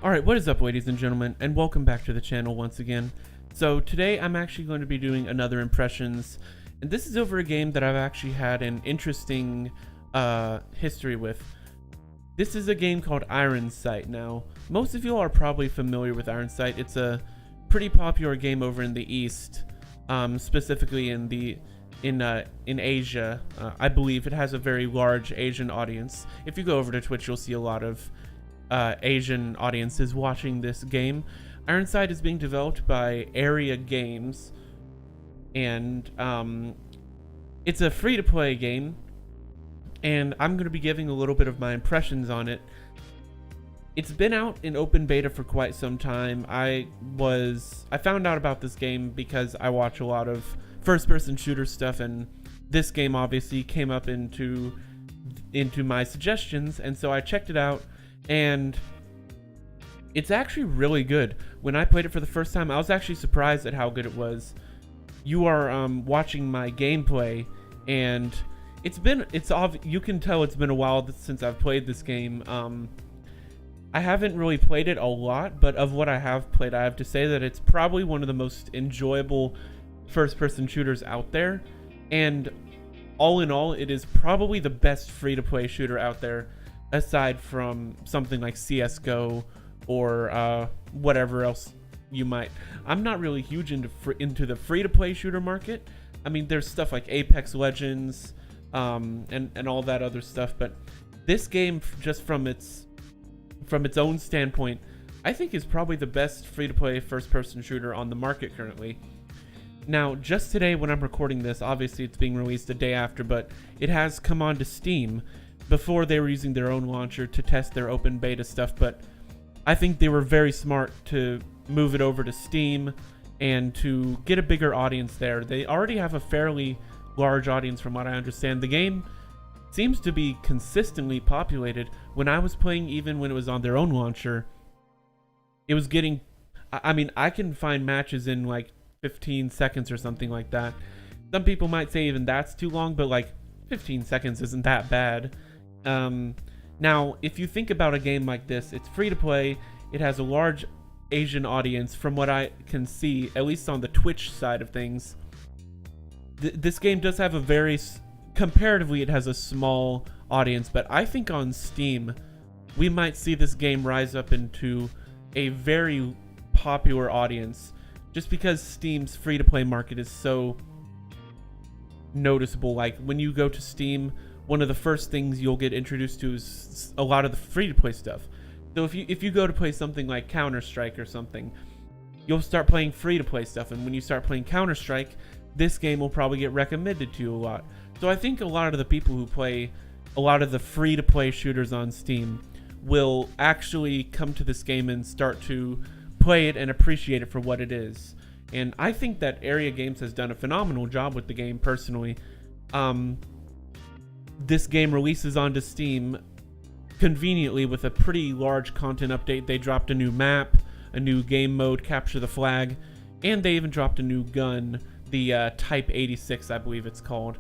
Alright, what is up, ladies and gentlemen, and welcome back to the channel once again. So today I'm actually going to be doing another impressions, and this is over a game that I've actually had an interesting history with. This is a game called Ironsight. Now, most of you are probably familiar with Ironsight. It's a pretty popular game over in the East, specifically in Asia. I believe it has a very large Asian audience. If you go over to Twitch, you'll see a lot of Asian audiences watching this game. Ironsight is being developed by Area Games, and it's a free-to-play game, and I'm going to be giving a little bit of my impressions on it. It's been out in open beta for quite some time. I found out about this game because I watch a lot of first-person shooter stuff, and this game obviously came up into my suggestions, and so I checked it out. And it's actually really good. When I played it for the first time, I was actually surprised at how good it was. You are watching my gameplay, and you can tell it's been a while since I've played this game. I haven't really played it a lot, but of what I have played, I have to say that it's probably one of the most enjoyable first-person shooters out there. And all in all, it is probably the best free-to-play shooter out there, aside from something like CSGO or whatever else you might. I'm not really huge into the free-to-play shooter market. I mean, there's stuff like Apex Legends and all that other stuff, but this game, just from its own standpoint, I think is probably the best free-to-play first-person shooter on the market currently. Now, just today when I'm recording this, obviously it's being released a day after, but it has come onto Steam. Before, they were using their own launcher to test their open beta stuff, but I think they were very smart to move it over to Steam and to get a bigger audience there. They already have a fairly large audience from what I understand. The game seems to be consistently populated. When I was playing, even when it was on their own launcher, it was getting... I mean, I can find matches in like 15 seconds or something like that. Some people might say even that's too long, but like 15 seconds isn't that bad. Now, if you think about a game like this, it's free to play. It has a large Asian audience from what I can see, at least on the Twitch side of things. This game does have comparatively, it has a small audience, but I think on Steam, we might see this game rise up into a very popular audience, just because Steam's free-to-play market is so noticeable. Like, when you go to Steam, one of the first things you'll get introduced to is a lot of the free-to-play stuff. So if you go to play something like Counter-Strike or something, you'll start playing free-to-play stuff, and when you start playing Counter-Strike, this game will probably get recommended to you a lot. So I think a lot of the people who play a lot of the free-to-play shooters on Steam will actually come to this game and start to play it and appreciate it for what it is. And I think that Area Games has done a phenomenal job with the game personally. This game releases onto Steam conveniently with a pretty large content update. They dropped a new map, a new game mode, Capture the Flag, and they even dropped a new gun, the Type 86, I believe it's called.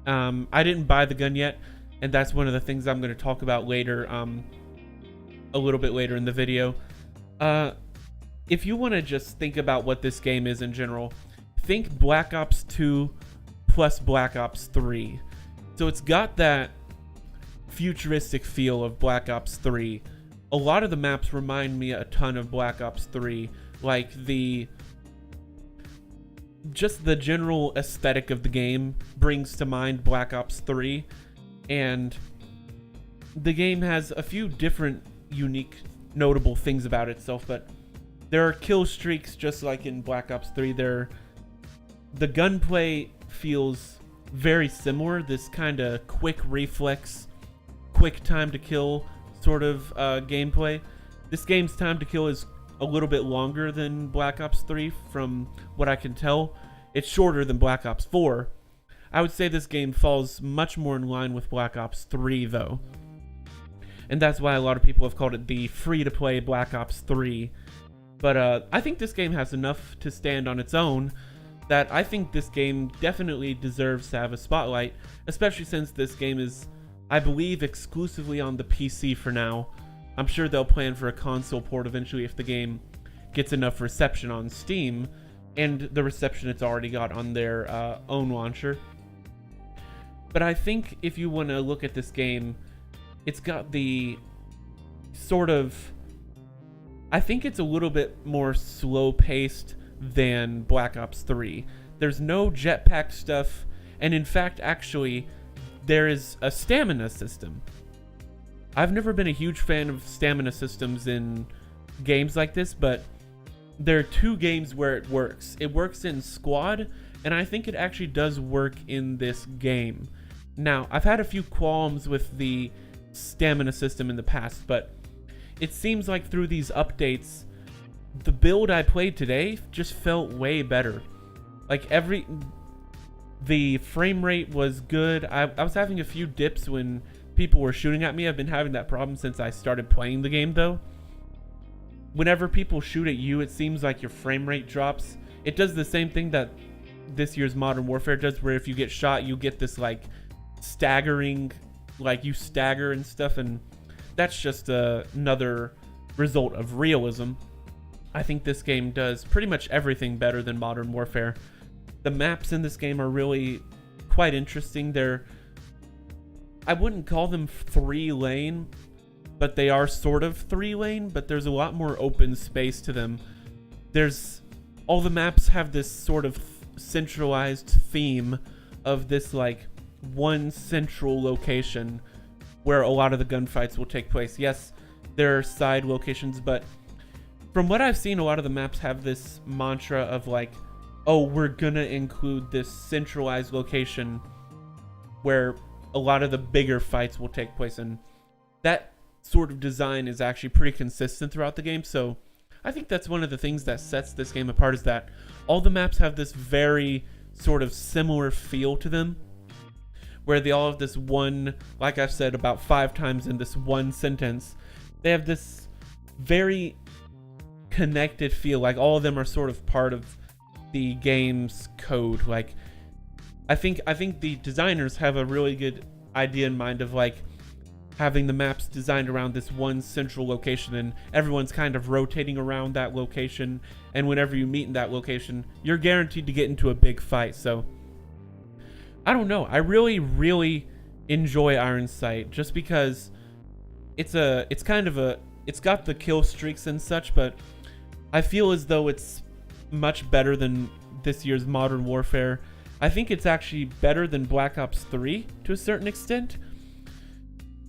I didn't buy the gun yet, and that's one of the things I'm going to talk about later, a little bit later in the video. If you want to just think about what this game is in general, think Black Ops 2 plus Black Ops 3. So it's got that futuristic feel of Black Ops 3. A lot of the maps remind me a ton of Black Ops 3, like just the general aesthetic of the game brings to mind Black Ops 3, and the game has a few different unique notable things about itself, but there are kill streaks just like in Black Ops 3. The gunplay feels very similar, this kind of quick reflex, quick time to kill sort of gameplay. This game's time to kill is a little bit longer than Black Ops 3 from what I can tell. It's shorter than Black Ops 4. I would say this game falls much more in line with Black Ops 3 though. And that's why a lot of people have called it the free-to-play Black Ops 3. But I think this game has enough to stand on its own that I think this game definitely deserves to have a spotlight, especially since this game is, I believe, exclusively on the PC for now. I'm sure they'll plan for a console port eventually if the game gets enough reception on Steam and the reception it's already got on their own launcher. But I think if you want to look at this game, it's got the sort of, I think it's a little bit more slow-paced than Black Ops 3. There's no jetpack stuff, and in fact, actually, there is a stamina system. I've never been a huge fan of stamina systems in games like this, but there are 2 games where it works. It works in Squad, and I think it actually does work in this game. Now, I've had a few qualms with the stamina system in the past, but it seems like through these updates, the build I played today just felt way better. Like the frame rate was good. I was having a few dips when people were shooting at me. I've been having that problem since I started playing the game though. Whenever people shoot at you, it seems like your frame rate drops. It does the same thing that this year's Modern Warfare does, where if you get shot, you get this like staggering, like you stagger and stuff, and that's just another result of realism. I think this game does pretty much everything better than Modern Warfare. The maps in this game are really quite interesting. I wouldn't call them 3-lane, but they are sort of 3-lane, but there's a lot more open space to them. All the maps have this sort of centralized theme of this like one central location where a lot of the gunfights will take place. Yes, there are side locations, but from what I've seen, a lot of the maps have this mantra of like, oh, we're gonna include this centralized location where a lot of the bigger fights will take place, and that sort of design is actually pretty consistent throughout the game. So I think that's one of the things that sets this game apart, is that all the maps have this very sort of similar feel to them, where they all have this one, like I've said about 5 times in this one sentence, they have this very connected feel, like all of them are sort of part of the game's code. Like I think the designers have a really good idea in mind of like having the maps designed around this one central location, and everyone's kind of rotating around that location, and whenever you meet in that location, you're guaranteed to get into a big fight. So I don't know, I really enjoy Ironsight just because it's got the kill streaks and such, but I feel as though it's much better than this year's Modern Warfare. I think it's actually better than Black Ops 3 to a certain extent.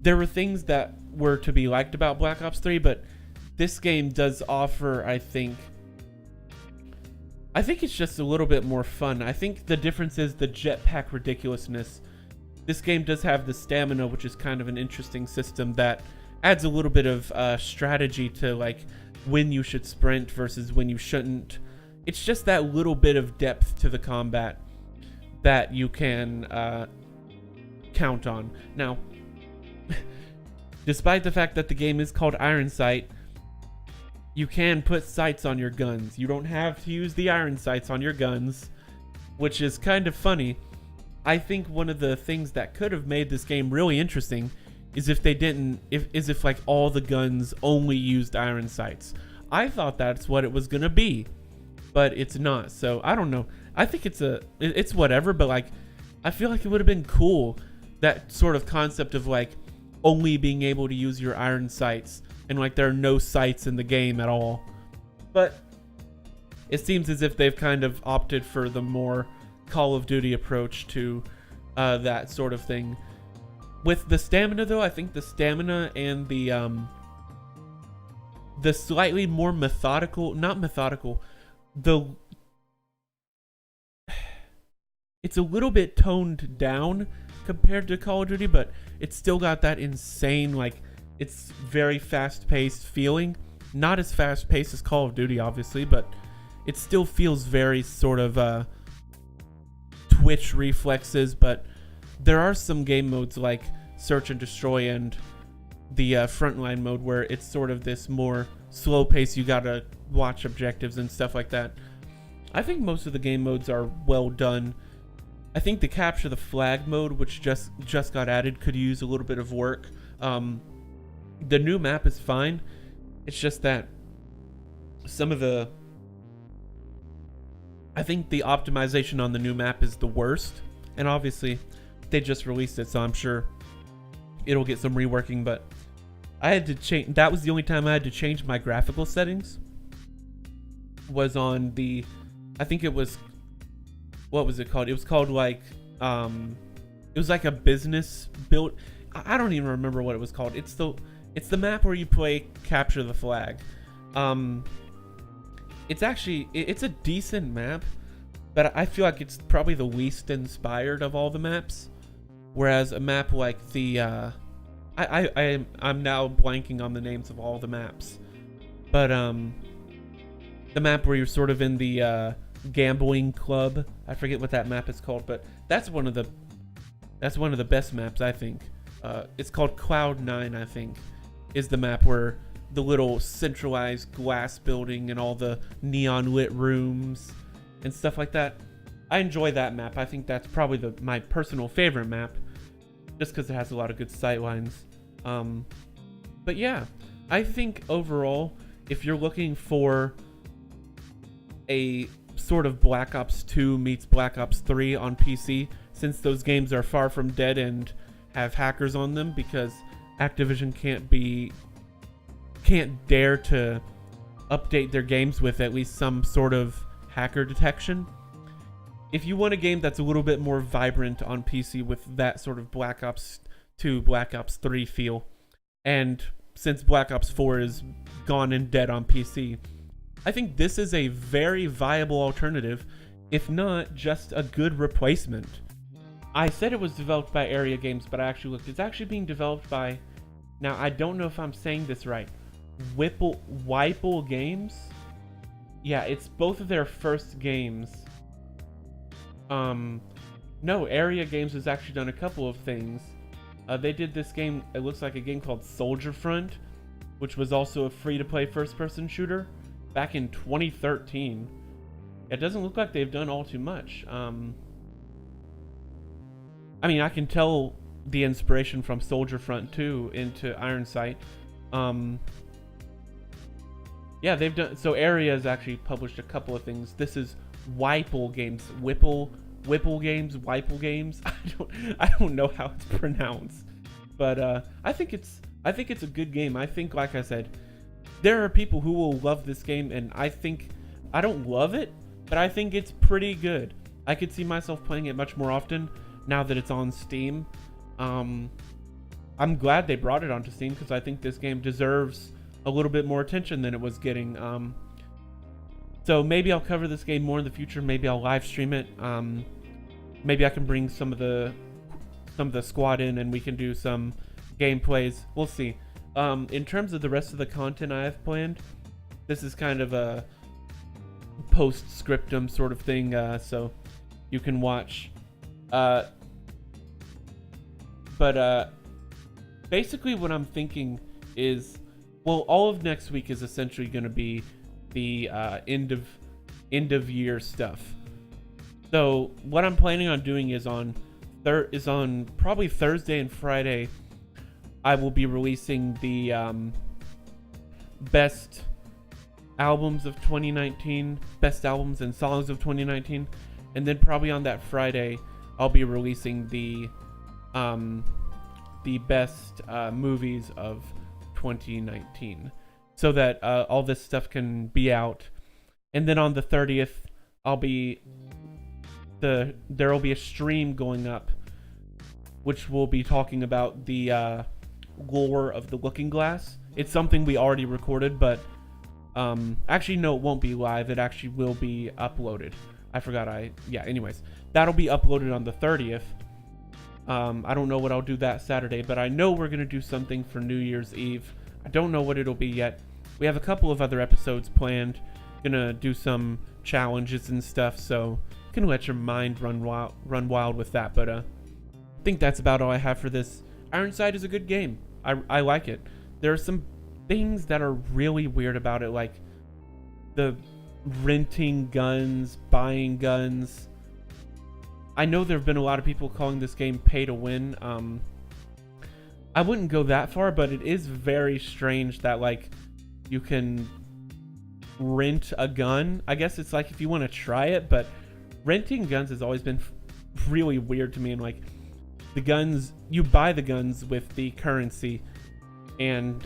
There were things that were to be liked about Black Ops 3, but this game does offer, I think it's just a little bit more fun. I think the difference is the jetpack ridiculousness. This game does have the stamina, which is kind of an interesting system that adds a little bit of strategy to like when you should sprint versus when you shouldn't. It's just that little bit of depth to the combat that you can count on. Now, despite the fact that the game is called Ironsight, you can put sights on your guns. You don't have to use the iron sights on your guns, which is kind of funny. I think one of the things that could have made this game really interesting is if they didn't, if like all the guns only used iron sights. I thought that's what it was gonna be, but it's not. So I don't know. I think it's whatever, but like I feel like it would have been cool, that sort of concept of like only being able to use your iron sights, and like there are no sights in the game at all. But it seems as if they've kind of opted for the more Call of Duty approach to that sort of thing. With the stamina though, I think the stamina and the slightly more it's a little bit toned down compared to Call of Duty, but it's still got that insane, like, it's very fast-paced feeling. Not as fast-paced as Call of Duty, obviously, but it still feels very sort of twitch reflexes. But there are some game modes like Search and Destroy and the Frontline mode where it's sort of this more slow pace. You gotta watch objectives and stuff like that. I think most of the game modes are well done. I think the Capture the Flag mode, which just got added, could use a little bit of work. The new map is fine. It's just that some of the, I think the optimization on the new map is the worst. And obviously, they just released it, so I'm sure it'll get some reworking. But I had to change. That was the only time I had to change my graphical settings. Was on the, I think it was, what was it called? It was called like, it was like a business build. I don't even remember what it was called. It's the map where you play capture the flag. It's actually, it's a decent map, but I feel like it's probably the least inspired of all the maps. Whereas a map like the, I'm now blanking on the names of all the maps, but the map where you're sort of in the gambling club. I forget what that map is called, but that's one of the best maps, I think. It's called Cloud 9, I think, is the map where the little centralized glass building and all the neon lit rooms and stuff like that. I enjoy that map. I think that's probably my personal favorite map, just because it has a lot of good sightlines. But yeah, I think overall, if you're looking for a sort of Black Ops 2 meets Black Ops 3 on PC, since those games are far from dead and have hackers on them, because Activision can't dare to update their games with at least some sort of hacker detection. If you want a game that's a little bit more vibrant on PC with that sort of Black Ops 2, Black Ops 3 feel, and since Black Ops 4 is gone and dead on PC, I think this is a very viable alternative, if not just a good replacement. I said it was developed by Area Games, but I actually looked. It's actually being developed by, now I don't know if I'm saying this right, Whipple Games? Yeah, it's both of their first games. No, Area Games has actually done a couple of things. They did this game, it looks like a game called Soldier Front, which was also a free-to-play first-person shooter back in 2013. It doesn't look like they've done all too much. I mean, I can tell the inspiration from Soldier Front 2 into Ironsight. Yeah, they've done, so Area has actually published a couple of things. This is Whipple Games, Whipple Games, Whipple Games. I don't know how it's pronounced, but I think it's a good game. I think, like I said, there are people who will love this game, and I don't love it, but I think it's pretty good. I could see myself playing it much more often now that it's on Steam. I'm glad they brought it onto Steam, because I think this game deserves a little bit more attention than it was getting. So maybe I'll cover this game more in the future. Maybe I'll live stream it. Maybe I can bring some of the squad in and we can do some gameplays. We'll see. In terms of the rest of the content I have planned, this is kind of a post-scriptum sort of thing, so you can watch. But basically what I'm thinking is, well, all of next week is essentially going to be the end of year stuff. So what I'm planning on doing is on probably Thursday and Friday, I will be releasing the best albums of 2019, best albums and songs of 2019, and then probably on that Friday I'll be releasing the best movies of 2019, so that all this stuff can be out. And then on the 30th, there will be a stream going up, which will be talking about the lore of the Looking Glass. It's something we already recorded, but actually no, it won't be live. It actually will be uploaded. I forgot. Anyways, that'll be uploaded on the 30th. I don't know what I'll do that Saturday, but I know we're gonna do something for New Year's Eve. I don't know what it'll be yet. We have a couple of other episodes planned. Gonna do some challenges and stuff, so you can let your mind run wild with that. But I think that's about all I have for this. Ironsight is a good game. I like it. There are some things that are really weird about it, like the renting guns, buying guns. I know there have been a lot of people calling this game pay to win. I wouldn't go that far, but it is very strange that like you can rent a gun. I guess it's like if you want to try it, but renting guns has always been really weird to me. And like the guns, you buy the guns with the currency, and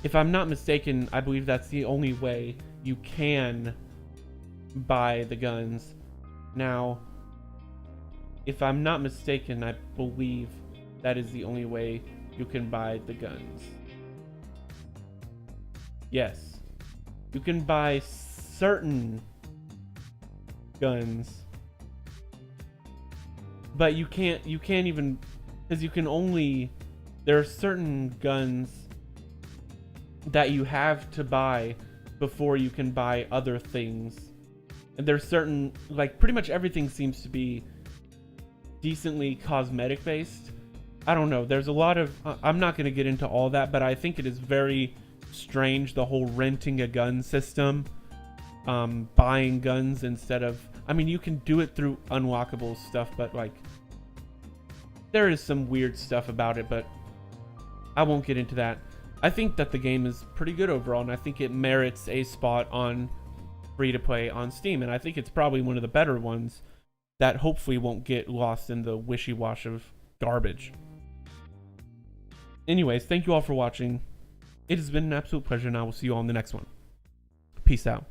if I'm not mistaken, I believe that's the only way you can buy the guns. Now, if I'm not mistaken, I believe that is the only way you can buy the guns. Yes. You can buy certain guns, but you can't even, because you can only, there are certain guns that you have to buy before you can buy other things. And there's certain, like pretty much everything seems to be decently cosmetic based. I don't know, there's a lot of, I'm not going to get into all that, but I think it is very strange, the whole renting a gun system, buying guns instead of, I mean, you can do it through unlockable stuff, but like there is some weird stuff about it, but I won't get into that. I think that the game is pretty good overall, and I think it merits a spot on free-to-play on Steam, and I think it's probably one of the better ones that hopefully won't get lost in the wishy-wash of garbage. Anyways, thank you all for watching. It has been an absolute pleasure, and I will see you all in the next one. Peace out.